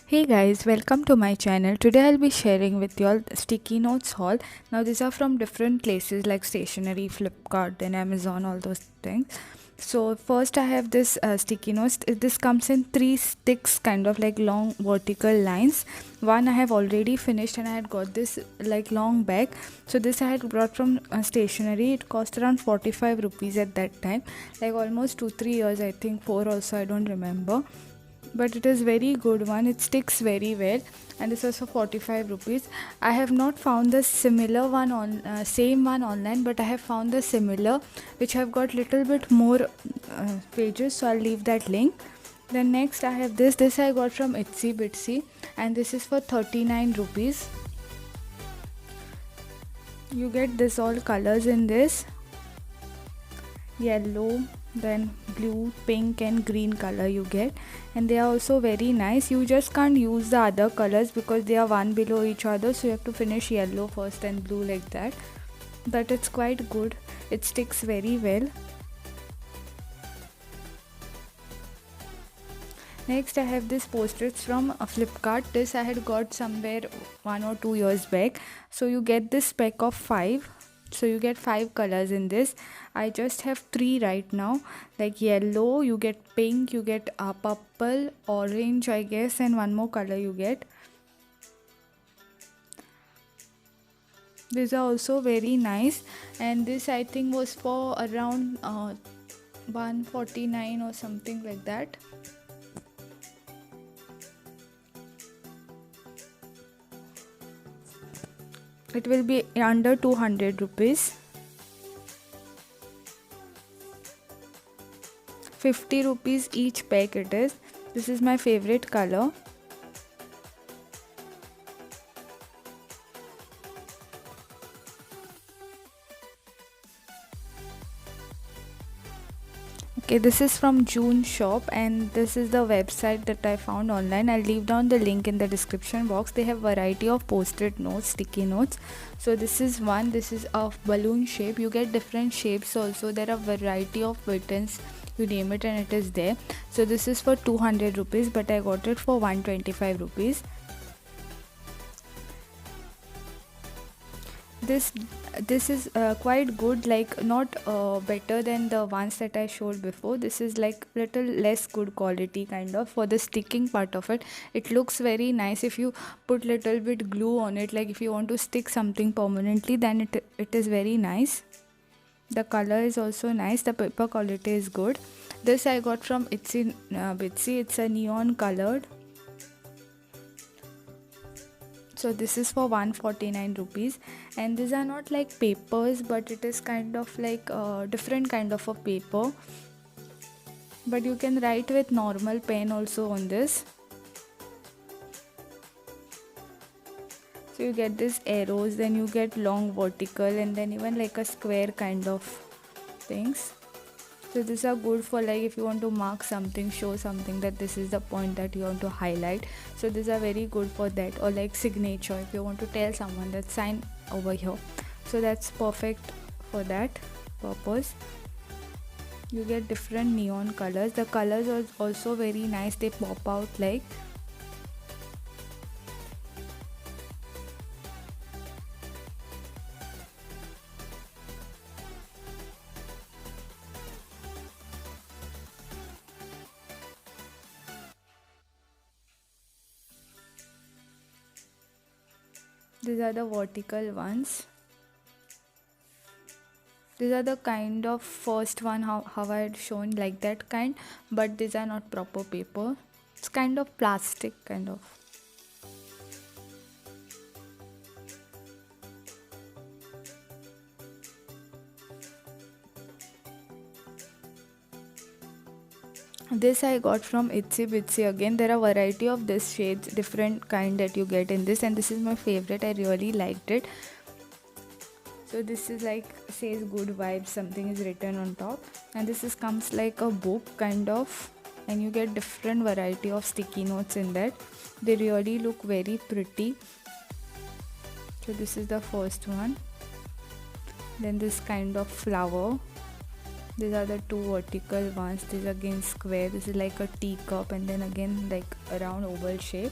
Hey guys, welcome to my channel. Today I'll be sharing with you all sticky notes haul. Now these are from different places like stationery, Flipkart, and Amazon, all those things. So first I have this sticky notes. This comes in three sticks, kind of like long vertical lines. One I have already finished and I had got this like long bag. So this I had brought from stationery. It cost around 45 rupees at that time. Like almost 2-3 years, I think 4 also, I don't remember, but it is very good one. It sticks very well, and this was for 45 rupees. I have not found the similar one on same one online, but I have found the similar which have got little bit more pages, so I'll leave that link. Then next I have this I got from Itsy Bitsy, and this is for 39 rupees. You get this all colors in this: yellow, then blue, pink and green color you get, and they are also very nice. You just can't use the other colors because they are one below each other, so you have to finish yellow first and blue, like that. But it's quite good, it sticks very well. Next I have this post-its from Flipkart. This I had got somewhere 1 or 2 years back. So you get this pack of 5, so you get 5 colors in this. I just have 3 right now, like yellow, you get pink, you get purple, orange I guess, and one more color you get. These are also very nice, and this I think was for around 149 or something like that. It will be under 200 rupees. 50 rupees each pack it is. This is my favorite color. Okay, this is from June Shop, and this is the website that I found online. I'll leave down the link in the description box. They have variety of post-it notes, sticky notes. So this is one, this is of balloon shape. You get different shapes also. There are variety of buttons, you name it and it is there. So this is for 200 rupees, but I got it for 125 rupees. This is quite good, like not better than the ones that I showed before. This is like little less good quality, kind of, for the sticking part of it. It looks very nice if you put little bit glue on it, like if you want to stick something permanently, then it is very nice. The color is also nice, the paper quality is good. This I got from Itsy Bitsy. It's a neon colored, so this is for 149 rupees. And these are not like papers, but it is kind of like a different kind of a paper, but you can write with normal pen also on this. So you get this arrows, then you get long vertical, and then even like a square kind of things. So these are good for like if you want to mark something, show something that this is the point that you want to highlight. So these are very good for that, or like signature if you want to tell someone that sign over here. So that's perfect for that purpose. You get different neon colors. The colors are also very nice, they pop out like. These are the vertical ones. These are the kind of first one how I had shown, like that kind, but these are not proper paper. It's kind of plastic kind of. This I got from Itsy Bitsy again. There are variety of this shades, different kind that you get in this, and this is my favorite. I really liked it. So this is like says good vibes, something is written on top, and this is comes like a book kind of, and you get different variety of sticky notes in that. They really look very pretty. So this is the first one. Then this kind of flower. These are the two vertical ones. This is again square. This is like a teacup, and then again like a round oval shape.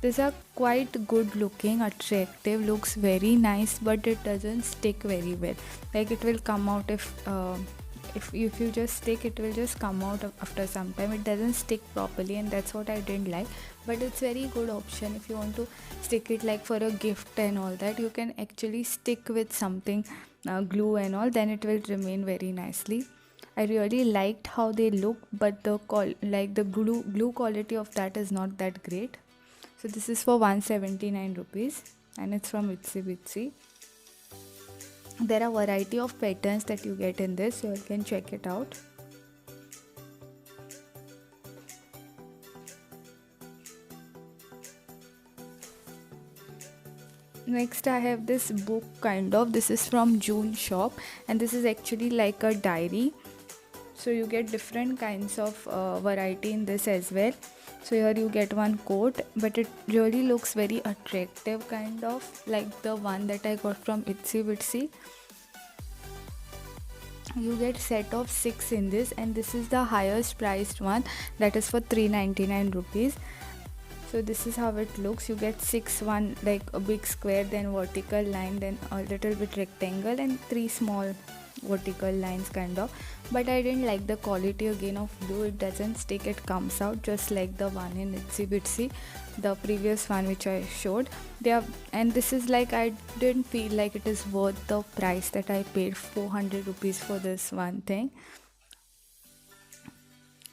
These are quite good looking, attractive, looks very nice, but it doesn't stick very well. Like it will come out if you just stick, it will just come out after some time. It doesn't stick properly, and that's what I didn't like. But it's very good option if you want to stick it like for a gift and all that. You can actually stick with something, glue and all, then it will remain very nicely. I really liked how they look, but the glue quality of that is not that great. So this is for 179 rupees, and it's from Itsy Bitsy. There are variety of patterns that you get in this, so you can check it out. Next I have this book kind of. This is from June Shop, and this is actually like a diary. So you get different kinds of variety in this as well. So here you get one coat, but it really looks very attractive, kind of like the one that I got from Itsy Bitsy. You get set of 6 in this, and this is the highest priced one, that is for 399 rupees. So this is how it looks. You get 6, one like a big square, then vertical line, then a little bit rectangle, and 3 small vertical lines kind of. But I didn't like the quality again of glue. It doesn't stick, it comes out just like the one in Itsy Bitsy, the previous one which I showed. And this is like, I didn't feel like it is worth the price that I paid 400 rupees for this one thing.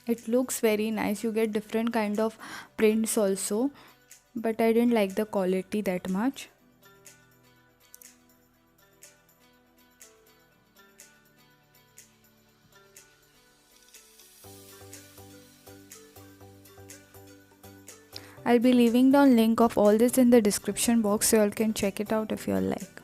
It looks very nice. You get different kind of prints also, but I didn't like the quality that much. I'll be leaving down link of all this in the description box, so you all can check it out if you all like.